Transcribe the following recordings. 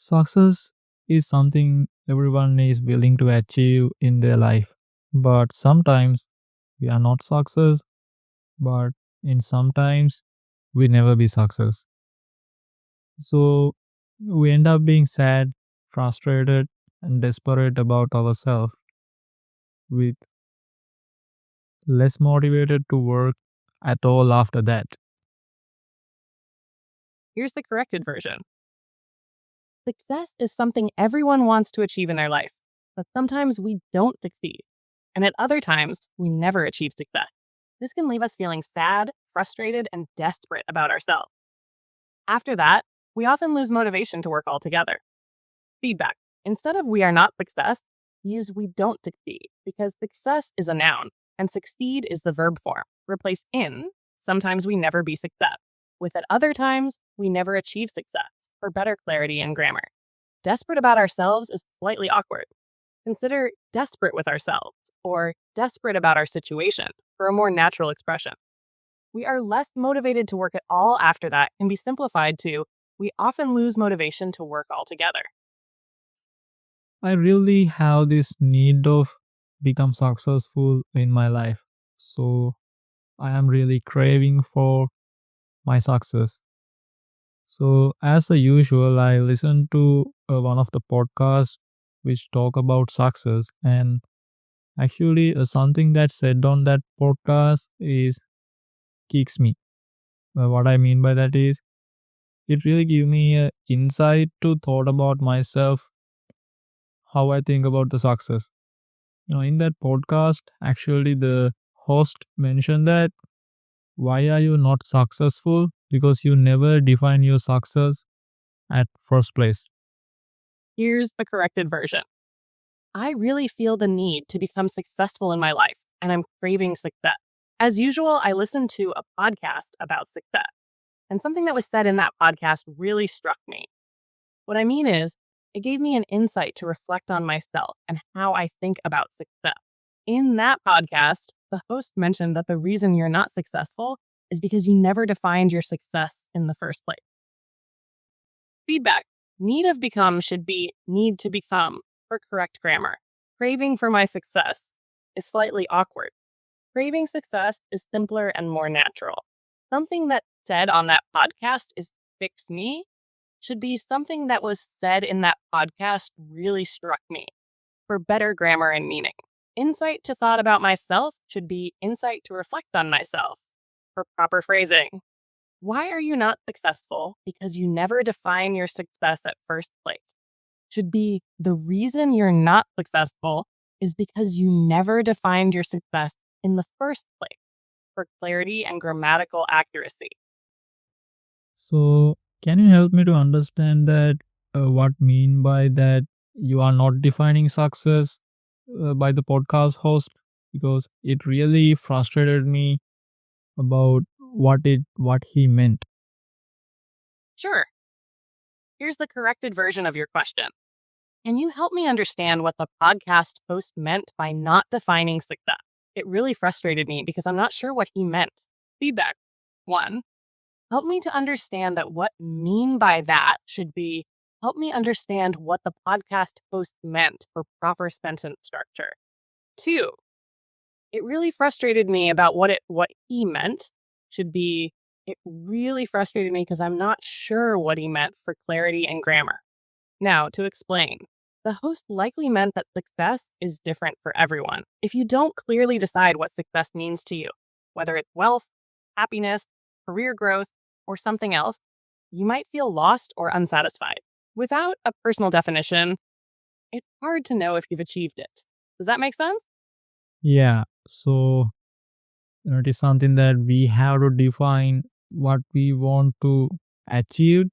Success is something everyone is willing to achieve in their life. But sometimes we are not success, but in sometimes we never be success. So we end up being sad, frustrated, and desperate about ourselves with less motivated to work at all after that. Here's the corrected version. Success is something everyone wants to achieve in their life, but sometimes we don't succeed. And at other times, we never achieve success. This can leave us feeling sad, frustrated, and desperate about ourselves. After that, we often lose motivation to work altogether. Feedback. Instead of we are not success, use we don't succeed because success is a noun and succeed is the verb form. Replace in, sometimes we never be success, with at other times we never achieve success for better clarity and grammar. Desperate about ourselves is slightly awkward. Consider desperate with ourselves or desperate about our situation for a more natural expression. We are less motivated to work at all after that can be simplified to we often lose motivation to work altogether. I really have this need of become successful in my life. So I am really craving for my success. So as a usual, I listen to one of the podcasts which talk about success, and actually something that said on that podcast is kicks me. What I mean by that is it really give me a insight to thought about myself, how I think about the success. In that podcast, actually the host mentioned that why are you not successful? Because you never define your success at first place. Here's the corrected version. I really feel the need to become successful in my life, and I'm craving success. As usual, I listened to a podcast about success, and something that was said in that podcast really struck me. What I mean is, it gave me an insight to reflect on myself and how I think about success. In that podcast, the host mentioned that the reason you're not successful is because you never defined your success in the first place. Feedback. Need of become should be need to become for correct grammar. Craving for my success is slightly awkward. Craving success is simpler and more natural. Something that's said on that podcast is fix me should be something that was said in that podcast really struck me for better grammar and meaning. Insight to thought about myself should be insight to reflect on myself for proper phrasing. Why are you not successful? Because you never define your success at first place. Should be the reason you're not successful is because you never defined your success in the first place for clarity and grammatical accuracy. So, can you help me to understand that what mean by that you are not defining success by the podcast host? Because it really frustrated me about what he meant. Sure, here's the corrected version of your question. Can you help me understand what the podcast host meant by not defining success? It really frustrated me because I'm not sure what he meant. Feedback. 1. Help me to understand that what mean by that should be help me understand what the podcast host meant for proper sentence structure. 2. It really frustrated me about what he meant should be it really frustrated me because I'm not sure what he meant for clarity and grammar. Now, to explain, the host likely meant that success is different for everyone. If you don't clearly decide what success means to you, whether it's wealth, happiness, career growth, or something else, you might feel lost or unsatisfied. Without a personal definition, it's hard to know if you've achieved it. Does that make sense? Yeah. So it is something that we have to define what we want to achieve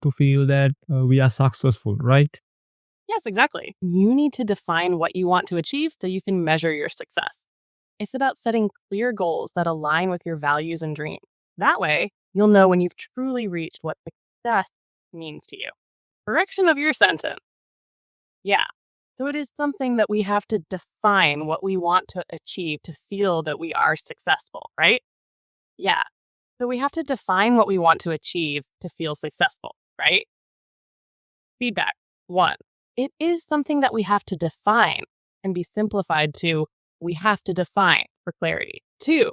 to feel that we are successful, right? Yes, exactly. You need to define what you want to achieve so you can measure your success. It's about setting clear goals that align with your values and dreams. That way, you'll know when you've truly reached what success means to you. Correction of your sentence. Yeah. So it is something that we have to define what we want to achieve to feel that we are successful, right? Yeah. So we have to define what we want to achieve to feel successful, right? Feedback. 1. It is something that we have to define and be simplified to we have to define for clarity. 2.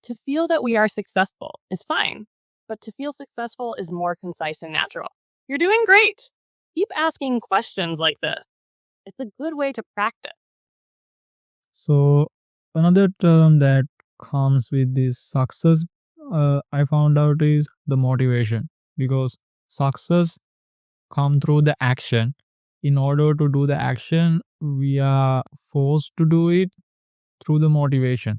To feel that we are successful is fine, but to feel successful is more concise and natural. You're doing great. Keep asking questions like this. It's a good way to practice. So another term that comes with this success, I found out is the motivation, because success come through the action. In order to do the action, we are forced to do it through the motivation.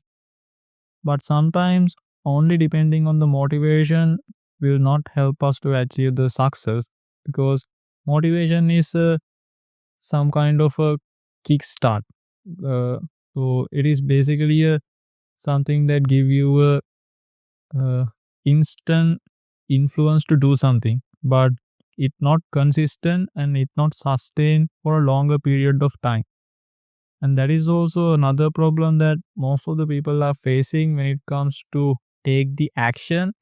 But sometimes only depending on the motivation will not help us to achieve the success, because motivation is some kind of a kickstart. Uh, so it is basically a something that give you a instant influence to do something, but it not consistent and it not sustained for a longer period of time. And that is also another problem that most of the people are facing when it comes to take the action,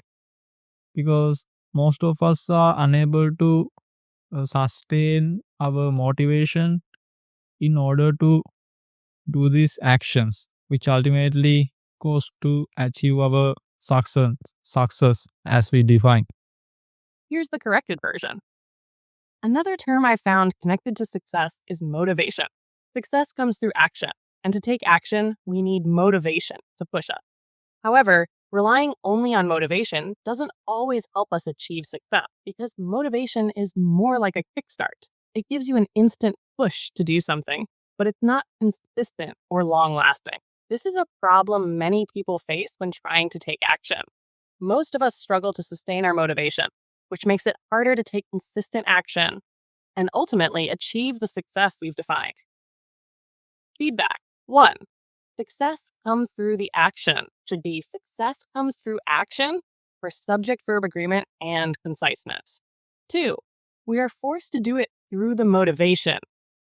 because most of us are unable to sustain our motivation in order to do these actions, which ultimately goes to achieve our success as we define. Here's the corrected version. Another term I found connected to success is motivation. Success comes through action, and to take action, we need motivation to push us. However, relying only on motivation doesn't always help us achieve success because motivation is more like a kickstart. It gives you an instant push to do something, but it's not consistent or long lasting. This is a problem many people face when trying to take action. Most of us struggle to sustain our motivation, which makes it harder to take consistent action and ultimately achieve the success we've defined. Feedback. 1. Success comes through the action should be success comes through action for subject verb agreement and conciseness. 2. We are forced to do it through the motivation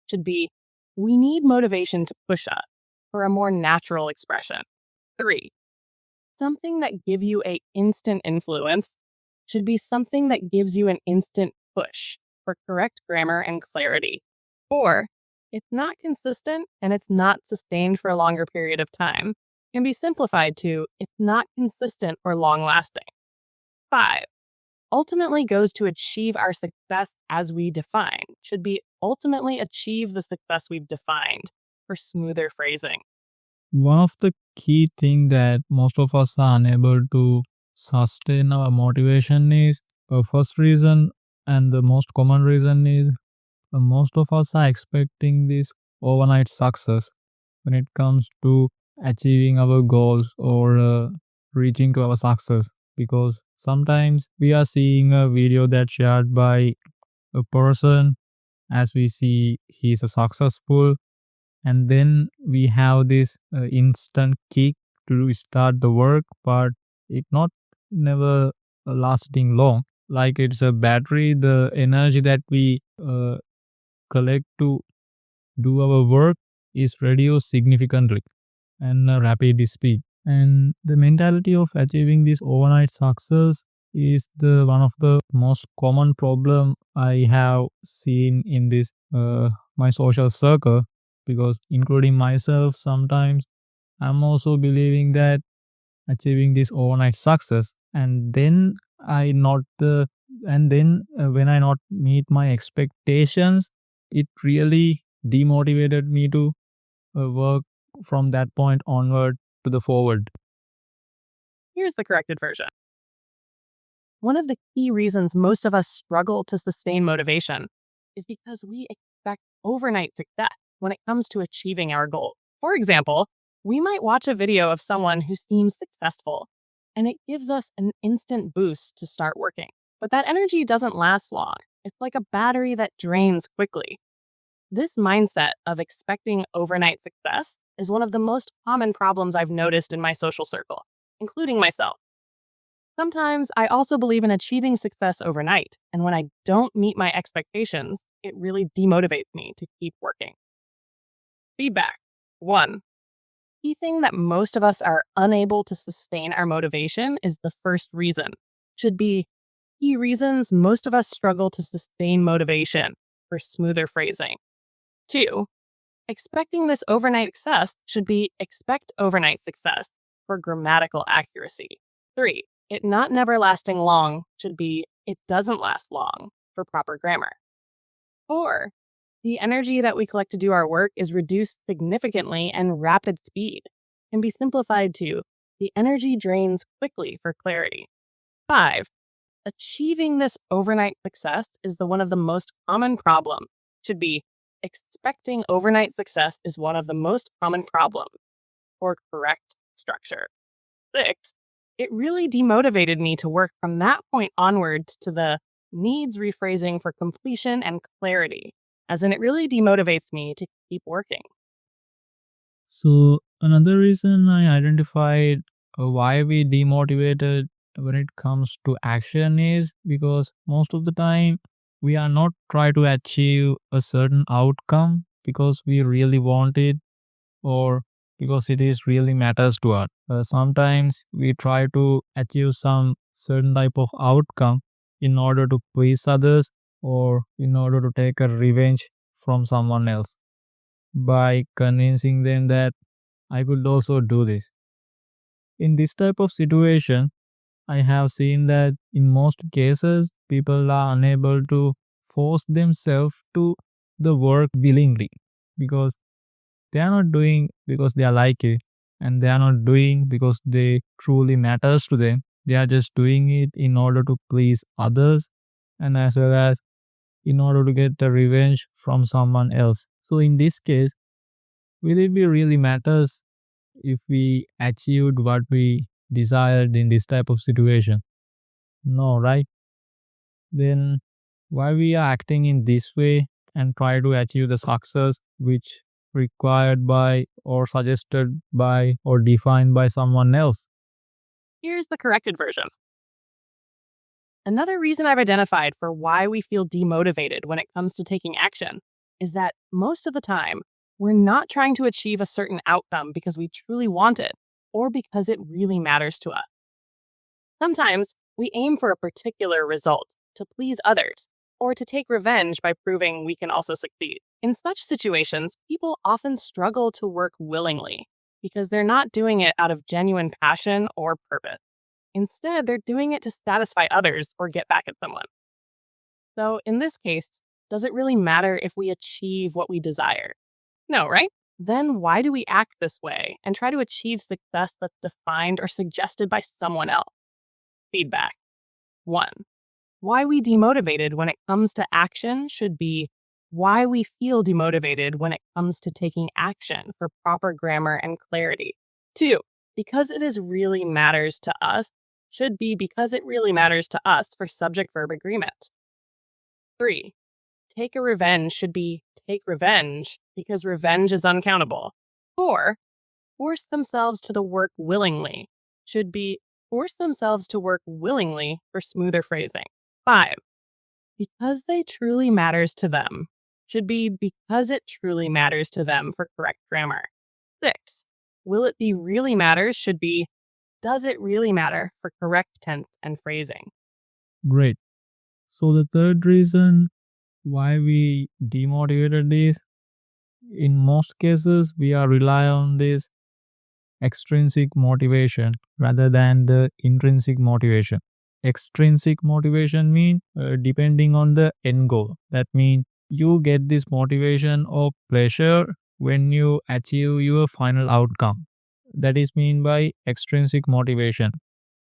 should be we need motivation to push us for a more natural expression. 3. Something that give you a instant influence should be something that gives you an instant push for correct grammar and clarity. 4. It's not consistent and it's not sustained for a longer period of time. Can be simplified to it's not consistent or long lasting. 5. Ultimately goes to achieve our success as we define. Should be ultimately achieve the success we've defined for smoother phrasing. One of the key thing that most of us are unable to sustain our motivation is first reason, and the most common reason is most of us are expecting this overnight success when it comes to achieving our goals or reaching to our success, because sometimes we are seeing a video that's shared by a person, as we see he's a successful, and then we have this instant kick to start the work, but it not never lasting long. Like it's a battery, the energy that we collect to do our work is reduced significantly and rapid speed. And the mentality of achieving this overnight success is the one of the most common problem I have seen in this my social circle, because including myself, sometimes I'm also believing that achieving this overnight success, and then I not the and then when I not meet my expectations, it really demotivated me to work from that point onward to the forward. Here's the corrected version. One of the key reasons most of us struggle to sustain motivation is because we expect overnight success when it comes to achieving our goal. For example, we might watch a video of someone who seems successful, and it gives us an instant boost to start working. But that energy doesn't last long. It's like a battery that drains quickly. This mindset of expecting overnight success is one of the most common problems I've noticed in my social circle, including myself. Sometimes I also believe in achieving success overnight, and when I don't meet my expectations, it really demotivates me to keep working. Feedback. 1. Key thing that most of us are unable to sustain our motivation is the first reason. Should be key reasons most of us struggle to sustain motivation for smoother phrasing. 2. Expecting this overnight success should be expect overnight success for grammatical accuracy. 3. It not never lasting long should be it doesn't last long for proper grammar. 4. The energy that we collect to do our work is reduced significantly and rapid speed. Can be simplified to the energy drains quickly for clarity. 5. Achieving this overnight success is the one of the most common problem. Should be expecting overnight success is one of the most common problems for correct structure. 6. It really demotivated me to work from that point onwards to the needs rephrasing for completion and clarity, as in it really demotivates me to keep working. So another reason I identified why we demotivated when it comes to action is because most of the time we are not trying to achieve a certain outcome because we really want it or because it is really matters to us. Sometimes we try to achieve some certain type of outcome in order to please others or in order to take a revenge from someone else by convincing them that I could also do this. In this type of situation, I have seen that in most cases, people are unable to force themselves to the work willingly because they are not doing because they are like it and they are not doing because they truly matters to them. They are just doing it in order to please others and as well as in order to get the revenge from someone else. So in this case, will it be really matters if we achieved what we desired in this type of situation? No, right? Then why we are acting in this way and try to achieve the success which required by or suggested by or defined by someone else? Here's the corrected version. Another reason I've identified for why we feel demotivated when it comes to taking action is that most of the time, we're not trying to achieve a certain outcome because we truly want it or because it really matters to us. Sometimes we aim for a particular result to please others or to take revenge by proving we can also succeed. In such situations, people often struggle to work willingly because they're not doing it out of genuine passion or purpose. Instead, they're doing it to satisfy others or get back at someone. So, in this case, does it really matter if we achieve what we desire? No, right? Then why do we act this way and try to achieve success that's defined or suggested by someone else? Feedback. 1. Why we demotivated when it comes to action should be why we feel demotivated when it comes to taking action for proper grammar and clarity. 2. Because it is really matters to us should be because it really matters to us for subject verb agreement. 3. Take a revenge should be take revenge because revenge is uncountable. 4. Force themselves to the work willingly should be force themselves to work willingly for smoother phrasing. 5. Because they truly matters to them should be because it truly matters to them for correct grammar. 6. Will it be really matters should be does it really matter for correct tense and phrasing. Great. So the third reason why we demotivated is in most cases we are rely on this extrinsic motivation rather than the intrinsic motivation. Extrinsic motivation mean depending on the end goal. That means you get this motivation or pleasure when you achieve your final outcome. That is mean by extrinsic motivation.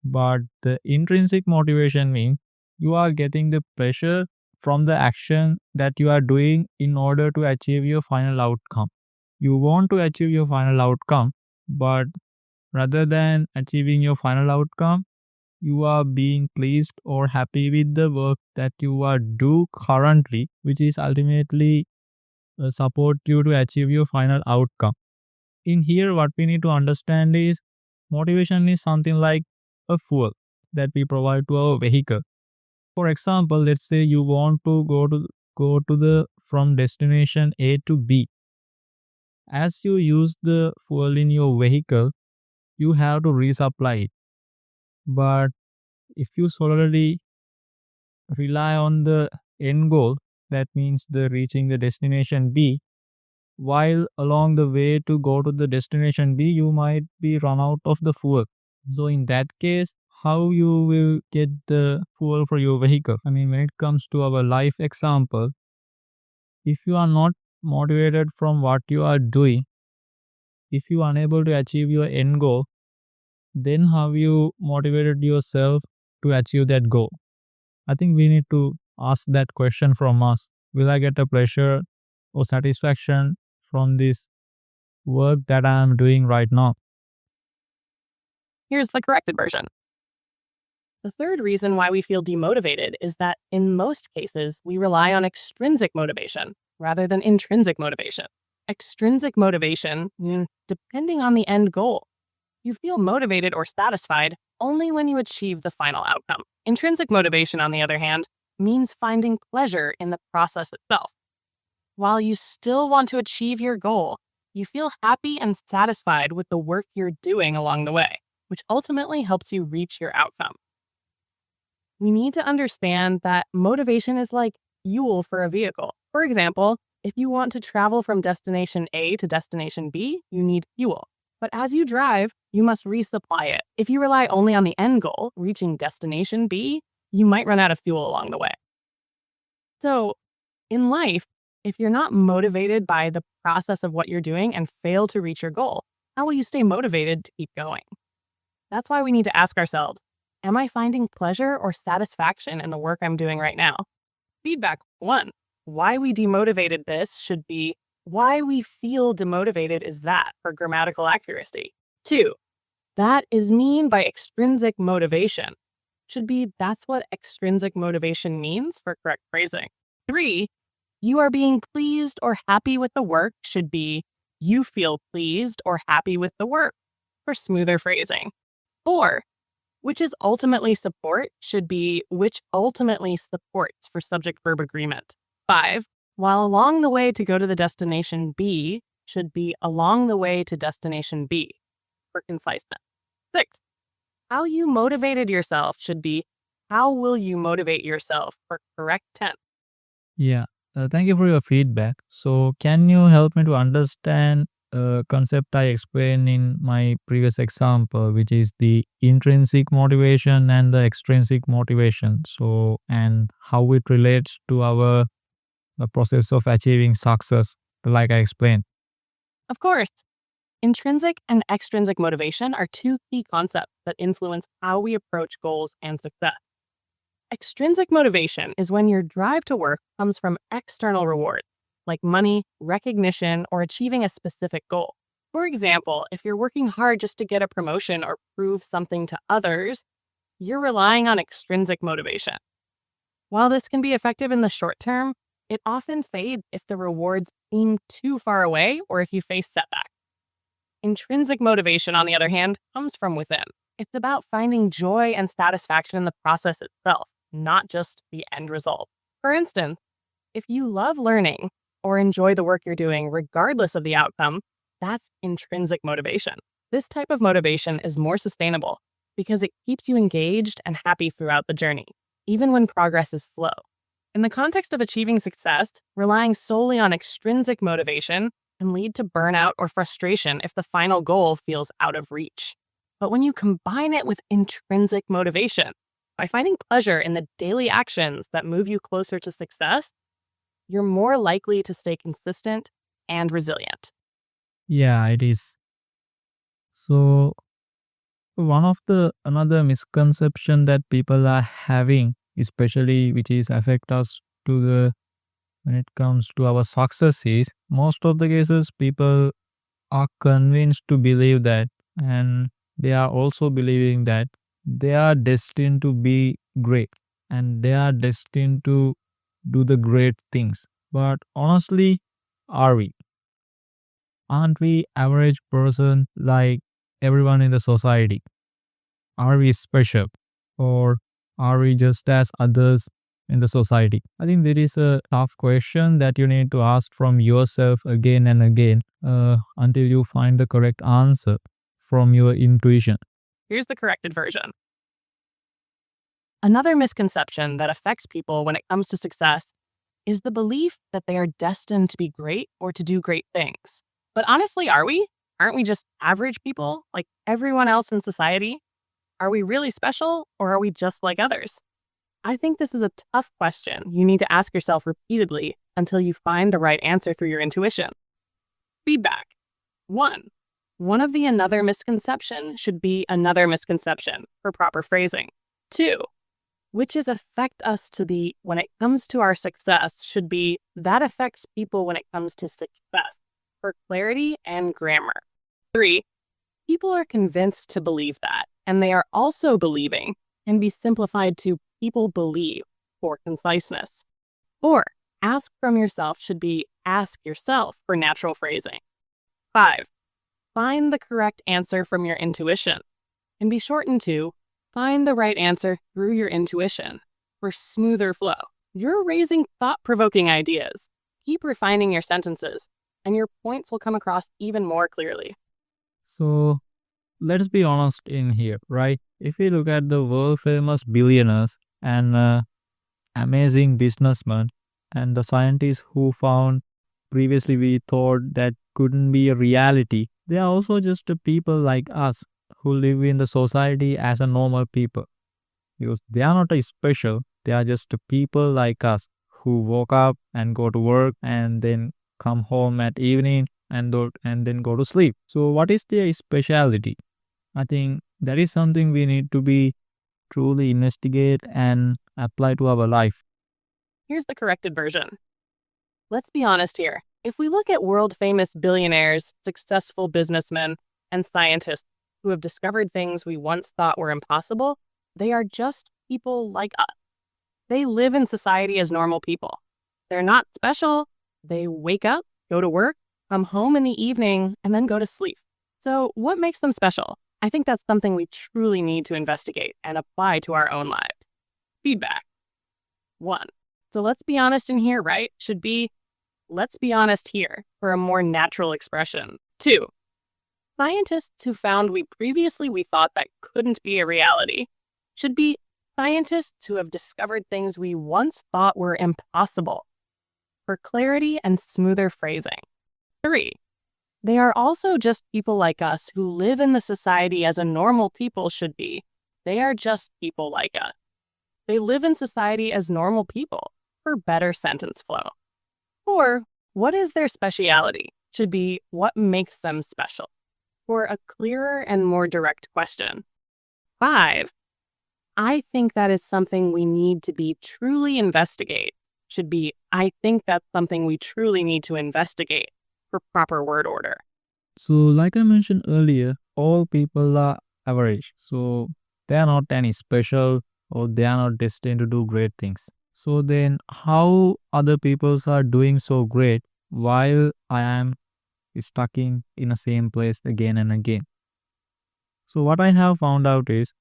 But the intrinsic motivation means you are getting the pleasure from the action that you are doing in order to achieve your final outcome. You want to achieve your final outcome, but rather than achieving your final outcome, you are being pleased or happy with the work that you are do currently, which is ultimately support you to achieve your final outcome. In here, what we need to understand is motivation is something like a fuel that we provide to our vehicle. For example, let's say you want to go to the from destination A to B. As you use the fuel in your vehicle, you have to resupply it. But if you solely rely on the end goal, that means the reaching the destination B, while along the way to go to the destination B, you might be run out of the fuel. So in that case, how you will get the fuel for your vehicle? I mean, when it comes to our life example, if you are not motivated from what you are doing, if you are unable to achieve your end goal, then how you motivated yourself to achieve that goal? I think we need to ask that question from us. Will I get a pleasure or satisfaction from this work that I am doing right now? Here's the corrected version. The third reason why we feel demotivated is that in most cases, we rely on extrinsic motivation rather than intrinsic motivation. Extrinsic motivation, depending on the end goal. You feel motivated or satisfied only when you achieve the final outcome. Intrinsic motivation, on the other hand, means finding pleasure in the process itself. While you still want to achieve your goal, you feel happy and satisfied with the work you're doing along the way, which ultimately helps you reach your outcome. We need to understand that motivation is like fuel for a vehicle. For example, if you want to travel from destination A to destination B, you need fuel. But as you drive, you must resupply it. If you rely only on the end goal, reaching destination B, you might run out of fuel along the way. So, in life, if you're not motivated by the process of what you're doing and fail to reach your goal, how will you stay motivated to keep going? That's why we need to ask ourselves, am I finding pleasure or satisfaction in the work I'm doing right now? Feedback 1. Why we demotivated this should be why we feel demotivated is that for grammatical accuracy. 2. That is mean by extrinsic motivation. Should be that's what extrinsic motivation means for correct phrasing. 3. You are being pleased or happy with the work should be you feel pleased or happy with the work for smoother phrasing. 4. Which is ultimately support should be which ultimately supports for subject verb agreement. 5. While along the way to go to the destination B should be along the way to destination B for conciseness. 6. How you motivated yourself should be how will you motivate yourself for correct tense. Yeah. Thank you for your feedback. So, can you help me to understand a concept I explained in my previous example, which is the intrinsic motivation and the extrinsic motivation? So, and how it relates to our the process of achieving success, like I explained. Of course, intrinsic and extrinsic motivation are two key concepts that influence how we approach goals and success. Extrinsic motivation is when your drive to work comes from external rewards, like money, recognition, or achieving a specific goal. For example, if you're working hard just to get a promotion or prove something to others, you're relying on extrinsic motivation. While this can be effective in the short term, it often fades if the rewards seem too far away or if you face setbacks. Intrinsic motivation, on the other hand, comes from within. It's about finding joy and satisfaction in the process itself, not just the end result. For instance, if you love learning or enjoy the work you're doing regardless of the outcome, that's intrinsic motivation. This type of motivation is more sustainable because it keeps you engaged and happy throughout the journey, even when progress is slow. In the context of achieving success, relying solely on extrinsic motivation can lead to burnout or frustration if the final goal feels out of reach. But when you combine it with intrinsic motivation, by finding pleasure in the daily actions that move you closer to success, you're more likely to stay consistent and resilient. Yeah, it is. So one of the another misconception that people are having, especially which is affect us to the when it comes to our success is most of the cases people are convinced to believe that, and they are also believing that they are destined to be great and they are destined to do the great things. But honestly, are we? Aren't we average person like everyone in the society? Are we special? Or are we just as others in the society? I think there is a tough question that you need to ask from yourself again and again until you find the correct answer from your intuition. Here's the corrected version. Another misconception that affects people when it comes to success is the belief that they are destined to be great or to do great things. But honestly, are we? Aren't we just average people like everyone else in society? Are we really special or are we just like others? I think this is a tough question you need to ask yourself repeatedly until you find the right answer through your intuition. Feedback. 1. One of the another misconception should be another misconception for proper phrasing. 2. Which is affect us to the when it comes to our success should be that affects people when it comes to success for clarity and grammar. 3. People are convinced to believe that, and they are also believing can be simplified to people believe for conciseness. 4. Ask from yourself should be ask yourself for natural phrasing. 5. Find the correct answer from your intuition, and be shortened to find the right answer through your intuition for smoother flow. You're raising thought-provoking ideas. Keep refining your sentences, and your points will come across even more clearly. So let's be honest in here, right? If we look at the world famous billionaires and amazing businessmen and the scientists who found previously we thought that couldn't be a reality, they are also just people like us who live in the society as a normal people, because they are not a special, they are just people like us who woke up and go to work and then come home at evening and then go to sleep. So what is their speciality? I think that is something we need to be truly investigate and apply to our life. Here's the corrected version. Let's be honest here. If we look at world famous billionaires, successful businessmen, and scientists who have discovered things we once thought were impossible, they are just people like us. They live in society as normal people. They're not special. They wake up, go to work, come home in the evening, and then go to sleep. So, what makes them special? I think that's something we truly need to investigate and apply to our own lives. Feedback. 1. So let's be honest in here, right? Should be, let's be honest here for a more natural expression. 2. Scientists who found we thought that couldn't be a reality should be scientists who have discovered things we once thought were impossible for clarity and smoother phrasing. 3. They are also just people like us who live in the society as a normal people should be. They are just people like us. They live in society as normal people for better sentence flow. 4. What is their speciality? Should be what makes them special for a clearer and more direct question. 5. I think that is something we need to be truly investigate. Should be I think that's something we truly need to investigate for proper word order. So like I mentioned earlier, all people are average. So they are not any special or they are not destined to do great things. So then how other people are doing so great while I am stuck in the same place again and again? So what I have found out is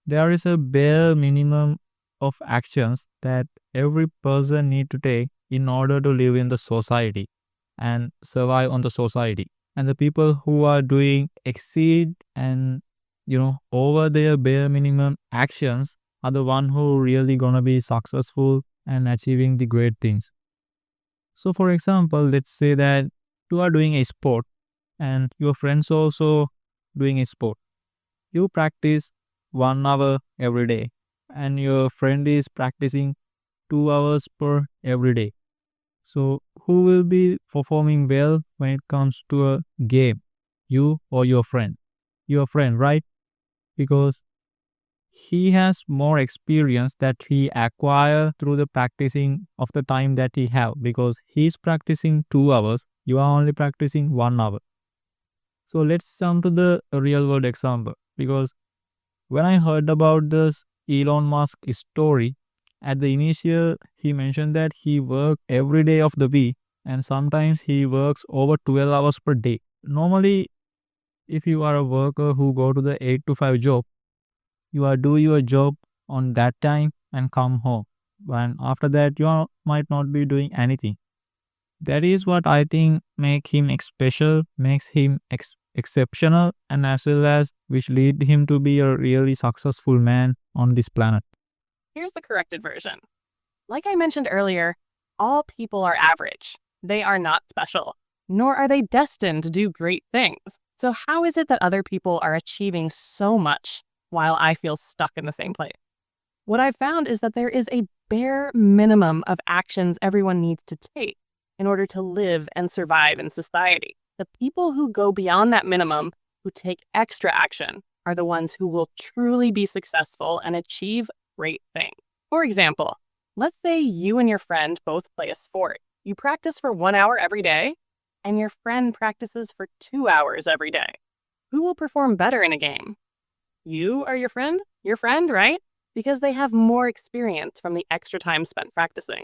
there is a bare minimum of actions that every person need to take in order to live in the society and survive on the society. And the people who are doing exceed and over their bare minimum actions are the one who really gonna be successful and achieving the great things. So for example, let's say that you are doing a sport and your friends also doing a sport. You practice 1 hour every day and your friend is practicing 2 hours per every day. So who will be performing well when it comes to a game? You or your friend? Your friend, right? Because he has more experience that he acquire through the practicing of the time that he have, because he's practicing 2 hours, you are only practicing 1 hour. So let's come to the real world example, because when I heard about this Elon Musk story, at the initial he mentioned that he worked every day of the week and sometimes he works over 12 hours per day. Normally, if you are a worker who go to the 8 to 5 job, you are do your job on that time and come home. And after that, might not be doing anything. That is what I think make him special, makes him exceptional, and as well as which lead him to be a really successful man on this planet. Here's the corrected version. Like I mentioned earlier, all people are average. They are not special, nor are they destined to do great things. So, how is it that other people are achieving so much while I feel stuck in the same place? What I've found is that there is a bare minimum of actions everyone needs to take in order to live and survive in society. The people who go beyond that minimum, who take extra action, are the ones who will truly be successful and achieve great things. For example, let's say you and your friend both play a sport. You practice for 1 hour every day, and your friend practices for 2 hours every day. Who will perform better in a game? You or your friend? Your friend, right? Because they have more experience from the extra time spent practicing.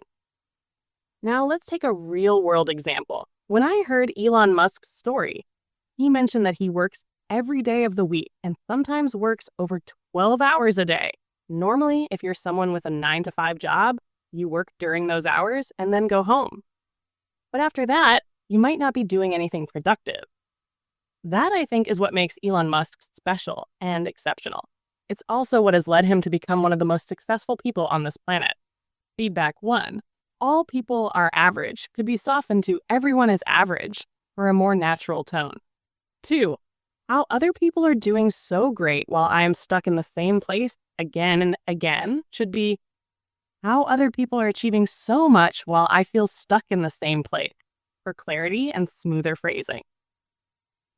Now let's take a real world example. When I heard Elon Musk's story, he mentioned that he works every day of the week and sometimes works over 12 hours a day. Normally, if you're someone with a 9 to 5 job, you work during those hours and then go home. But after that, you might not be doing anything productive. That, I think, is what makes Elon Musk special and exceptional. It's also what has led him to become one of the most successful people on this planet. Feedback 1. All people are average could be softened to everyone is average for a more natural tone. 2. How other people are doing so great while I am stuck in the same place again and again should be how other people are achieving so much while I feel stuck in the same place for clarity and smoother phrasing.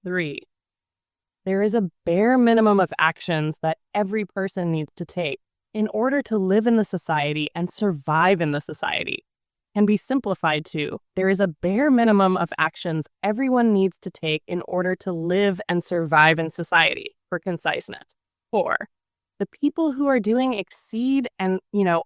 3. There is a bare minimum of actions that every person needs to take in order to live in the society and survive in the society. Can be simplified to, there is a bare minimum of actions everyone needs to take in order to live and survive in society, for conciseness. 4. The people who are doing exceed and,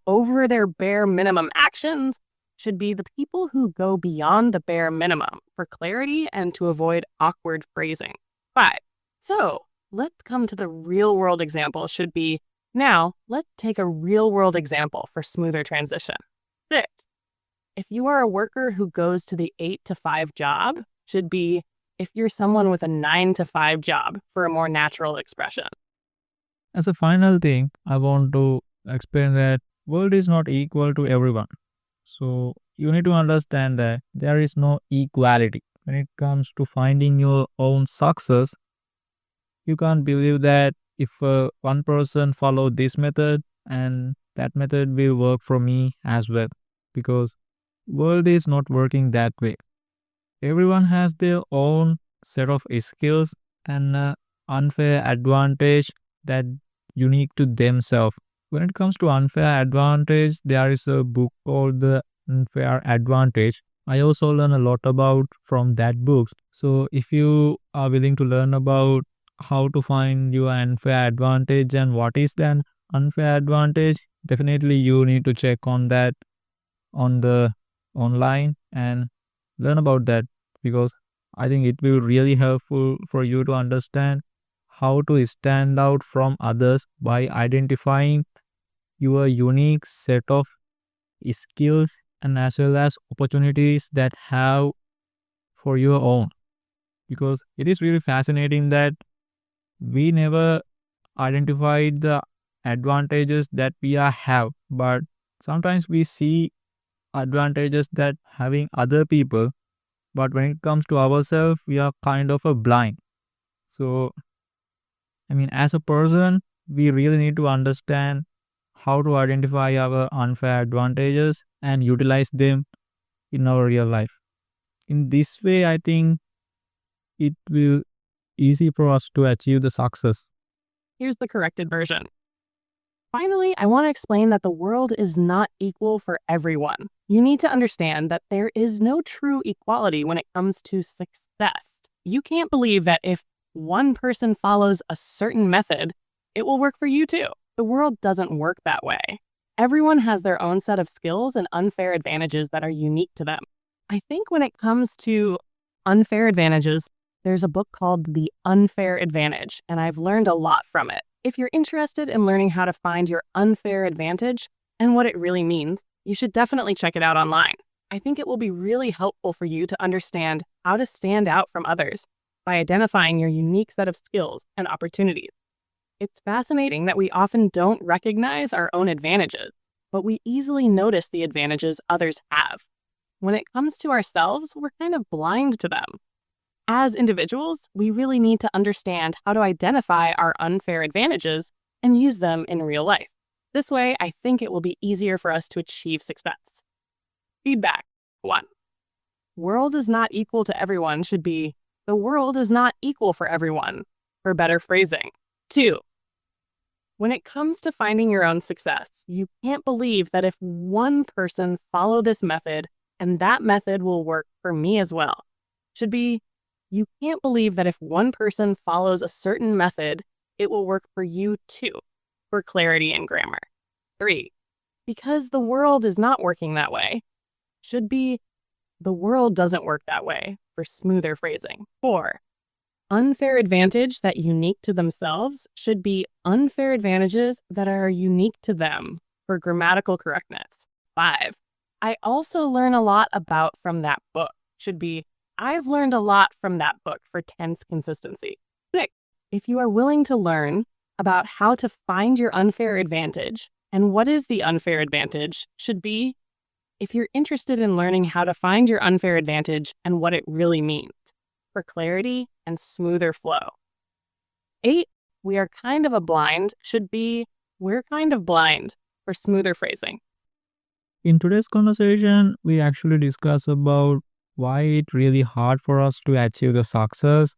over their bare minimum actions should be the people who go beyond the bare minimum for clarity and to avoid awkward phrasing. 5. So let's come to the real world example should be, now let's take a real world example for smoother transition. 6. If you are a worker who goes to the 8 to 5 job, should be if you're someone with a 9 to 5 job for a more natural expression. As a final thing, I want to explain that world is not equal to everyone. So you need to understand that there is no equality. When it comes to finding your own success, you can't believe that if one person follow this method and that method will work for me as well, because world is not working that way. Everyone has their own set of skills and unfair advantage that unique to themselves. When it comes to unfair advantage, there is a book called The Unfair Advantage. I also learn a lot about from that book. So if you are willing to learn about how to find your unfair advantage and what is the unfair advantage, definitely you need to check on that on the online and learn about that, because I think it will really helpful for you to understand how to stand out from others by identifying your unique set of skills and as well as opportunities that have for your own. Because it is really fascinating that we never identified the advantages that we have, but sometimes we see advantages that having other people, but when it comes to ourselves we are kind of a blind. So as a person we really need to understand how to identify our unfair advantages and utilize them in our real life. In this way I think it will easy for us to achieve the success. Here's the corrected version. Finally, I want to explain that the world is not equal for everyone. You need to understand that there is no true equality when it comes to success. You can't believe that if one person follows a certain method, it will work for you too. The world doesn't work that way. Everyone has their own set of skills and unfair advantages that are unique to them. I think when it comes to unfair advantages, there's a book called The Unfair Advantage, and I've learned a lot from it. If you're interested in learning how to find your unfair advantage and what it really means, you should definitely check it out online. I think it will be really helpful for you to understand how to stand out from others by identifying your unique set of skills and opportunities. It's fascinating that we often don't recognize our own advantages, but we easily notice the advantages others have. When it comes to ourselves, we're kind of blind to them. As individuals, we really need to understand how to identify our unfair advantages and use them in real life. This way, I think it will be easier for us to achieve success. Feedback 1. World is not equal to everyone should be the world is not equal for everyone, for better phrasing. 2. When it comes to finding your own success, you can't believe that if one person follow this method and that method will work for me as well. Should be, you can't believe that if one person follows a certain method, it will work for you too, for clarity and grammar. 3. Because the world is not working that way. Should be, the world doesn't work that way, for smoother phrasing. 4. Unfair advantage that unique to themselves should be unfair advantages that are unique to them, for grammatical correctness. 5. I also learn a lot about from that book. Should be, I've learned a lot from that book, for tense consistency. 6. If you are willing to learn about how to find your unfair advantage and what is the unfair advantage, should be, if you're interested in learning how to find your unfair advantage and what it really means, for clarity and smoother flow. 8. We are kind of a blind should be, we're kind of blind, for smoother phrasing. In today's conversation, we actually discuss about why it's really hard for us to achieve the success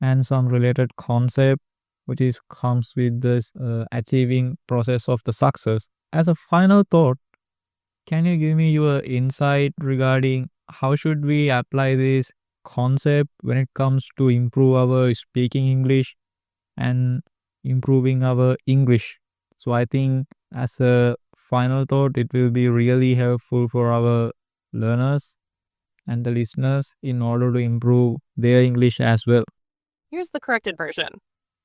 and some related concept which is comes with this achieving process of the success. As a final thought, can you give me your insight regarding how should we apply this concept when it comes to improve our speaking English and improving our English? So I think as a final thought, it will be really helpful for our learners and the listeners in order to improve their English as well. Here's the corrected version.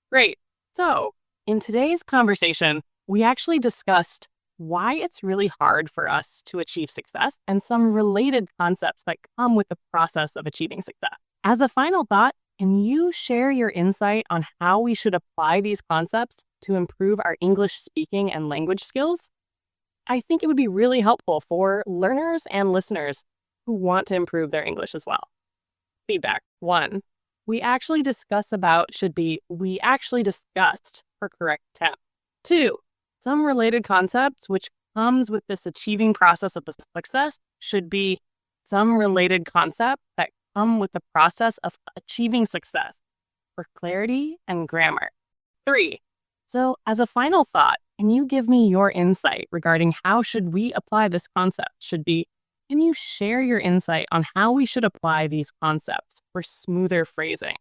Great. So, in today's conversation, we actually discussed why it's really hard for us to achieve success and some related concepts that come with the process of achieving success. As a final thought, can you share your insight on how we should apply these concepts to improve our English speaking and language skills? I think it would be really helpful for learners and listeners who want to improve their English as well. Feedback 1. We actually discussed for correct tense. 2. Some related concepts which comes with this achieving process of the success should be some related concept that come with the process of achieving success, for clarity and grammar. 3. So as a final thought, can you give me your insight regarding how should we apply this concept? Should be, can you share your insight on how we should apply these concepts for smoother phrasing?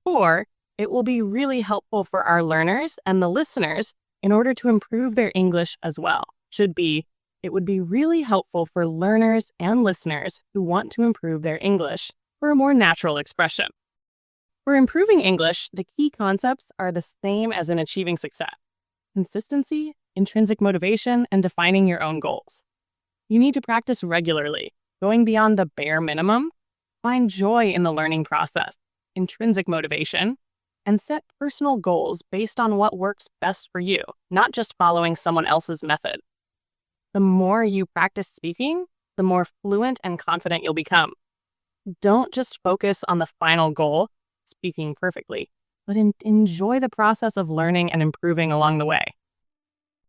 4. It will be really helpful for our learners and the listeners in order to improve their English as well. Should be, it would be really helpful for learners and listeners who want to improve their English for a more natural expression. For improving English, the key concepts are the same as in achieving success: consistency, intrinsic motivation, and defining your own goals. You need to practice regularly, going beyond the bare minimum, find joy in the learning process, intrinsic motivation, and set personal goals based on what works best for you, not just following someone else's method. The more you practice speaking, the more fluent and confident you'll become. Don't just focus on the final goal, speaking perfectly, but enjoy the process of learning and improving along the way.